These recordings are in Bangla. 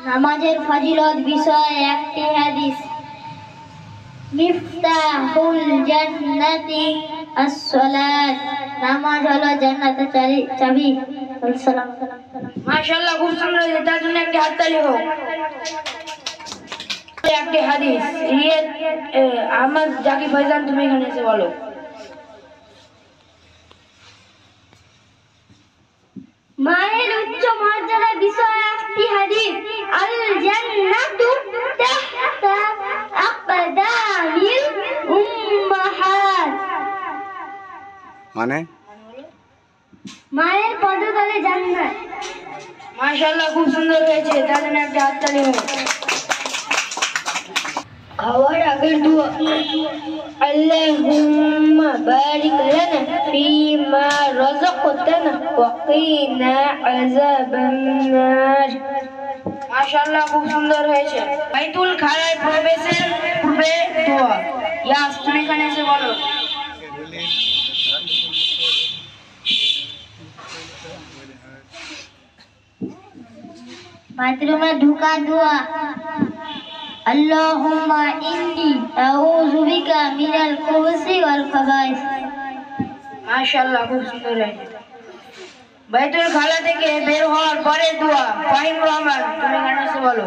নামাজের ফজিলত বিষয়ে একটি হাদিস। মিফতাহুল জান্নাতি আস-সালাত, নামাজ হলো জান্নাতের চাবি। সালাম। মাশাআল্লাহ, খুব সুন্দর, এটার জন্য একটি হাততালি হোক। একটি হাদিস আহমদ জাকির ভাইজান, তুমি এখানে এসে বলো। মায়ের উচ্চ মর্যাদা বিষয়ে একটি হাদিস। আল জান্নাতু তাহতা আকদামিল উম্মাহাত, মানে মায়ের পদতলে জান্নাত। মাশাআল্লাহ, খুব সুন্দর হয়েছে, তার জন্য একটা হাততালি হোক। খাওয়ার আগের দোয়া, আল্লাহুম্মা বারিক লানা ফীমা রাযাকতানা ওয়া কিনা আযাবান নার। মাশাআল্লাহ, খুব সুন্দর হয়েছে। বাইতুল খালায় প্রবেশের পূর্বে দোয়া। ইয়াস, তুমি এখানে এসে বলো। বাথরুমে ঢোকা দোয়া। আল্লাহুম্মা ইন্নী আউযু বিকা মিনাল খুবুসি ওয়াল খাবাইস। মাশাআল্লাহ, খুব সুন্দর হয়েছে। বাইতুল খালা থেকে বের হওয়ার পরে দোয়া। ফাহিম রহমান, তুমি এখানে এসে বলো।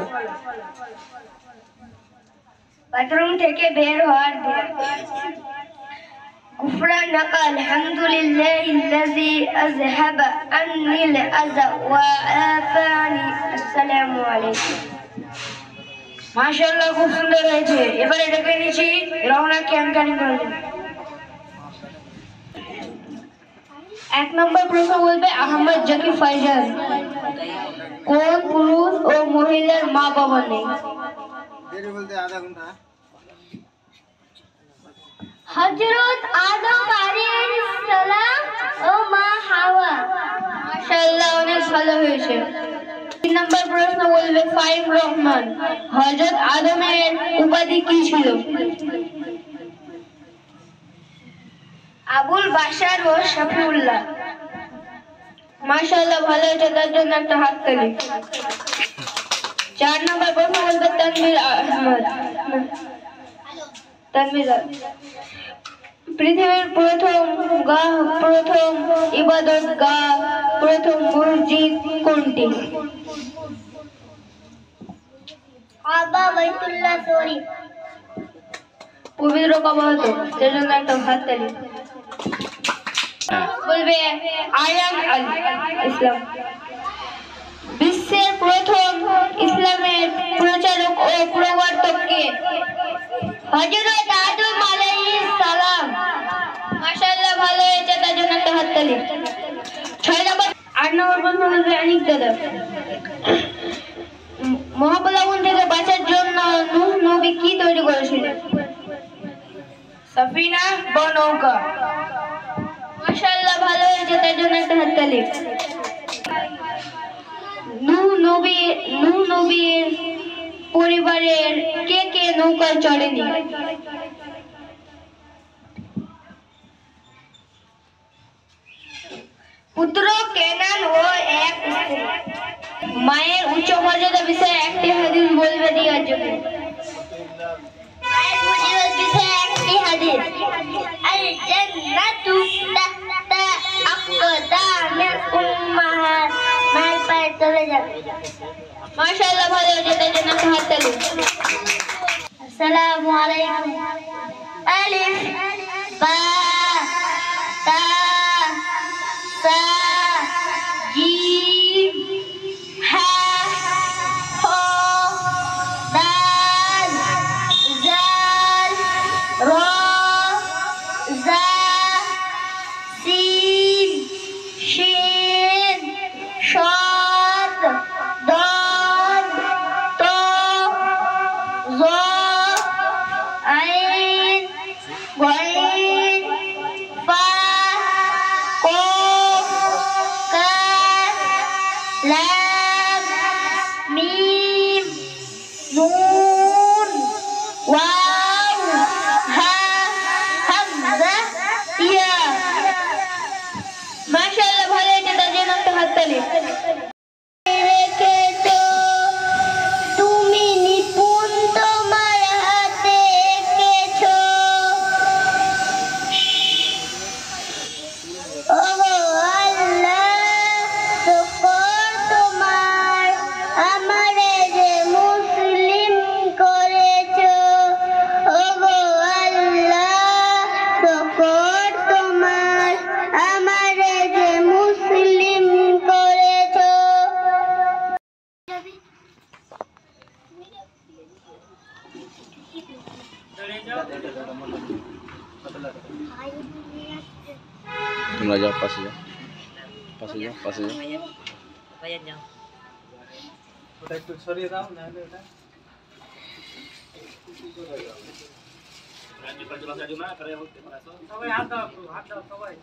বাথরুম থেকে বের হওয়ার দোয়া। غفرانك الحمد لله الذي أذهب عني الأذى وعافاني। السلام عليكم। মাশাআল্লাহ, খুব সুন্দর হয়েছে। এবারে ডেকে নিচ্ছি রওনাকে অ্যাঙ্কারিং করার জন্য। এক নম্বর প্রশ্ন বলবে আহমদ জাকির ফাইজান। কোন পুরুষ ও মহিলার মা বাবা নেই? হযরত আদম আলাইহিস সালাম ও মা হাওয়া। মাশাআল্লাহ, অনেক ভালো হয়েছে। তিন নম্বর প্রশ্ন বলবে ফাহিম রহমান। হযরত আদমের উপাধি কি ছিল? আবুল বাশার ও শফিউল্লাহ। মাশাআল্লাহ, ভালো হয়েছে, তার জন্য একটা হাততালি। চার নম্বর প্রশ্ন বলবে তানভীর আহমদ। তানভীর, পৃথিবীর প্রথম ইবাদত গাহ, প্রথম মসজিদ কোনটি? কাবা, বাইতুল্লাহ শরীফ। পবিত্র কাবা হতো, তার জন্য একটা হাততালি। বলবে আয়ান আল ইসলাম। বিশ্বের প্রথম ইসলামের প্রচারক ও প্রবর্তক কে? হযরত আদম আলাইহিস সালাম। মাশাআল্লাহ, ভালো হয়েছে, তার জন্য একটা হাততালি। 8 নম্বর প্রশ্ন বলবে আনিক দাদা। মহাপ্লাবন থেকে বাঁচার জন্য নূহ নবী কি তৈরি করেছিলেন? সাফিনা বা নৌকা। মাশাআল্লাহ, ভালো হয়েছে, তার জন্য একটা হাততালি। নূহ নবীর পরিবারের কে কে নৌকায় চড়েনি? পুত্র কেনান ও এক স্ত্রী। মায়ের উচ্চ মর্যাদা বিষয়ে একটি হাদিস বলবে দেওয়ার জন্য। মায়ের ফজিলত বিষয়ে একটি হাদিস। আল জান্নাতু তাহতা আকদামিল উম্মাহাত, মায়ের পায়ের তলে যাবে। মাশাআল্লাহ, ভালো হয়েছে, তার জন্য একটা হাততালি। আসসালামু আলাইকুম। আলিফ বা তা সা জিম হা হ দাল জাল র জা সিন শিন শাদ দাল ত জ আইন গইন ফা কফ কাফ লাম মিম নুন ওয়াও হা হামজা ইয়া। মাশাআল্লাহ, ভালো হয়েছে, তার জন্য একটা হাততালি। তোমরা যাও পাশে যাও পাশে যাও পাশে যাও ওটা একটু সরিয়ে দাও না হলে ওটা সবাই হাত দাও সবাই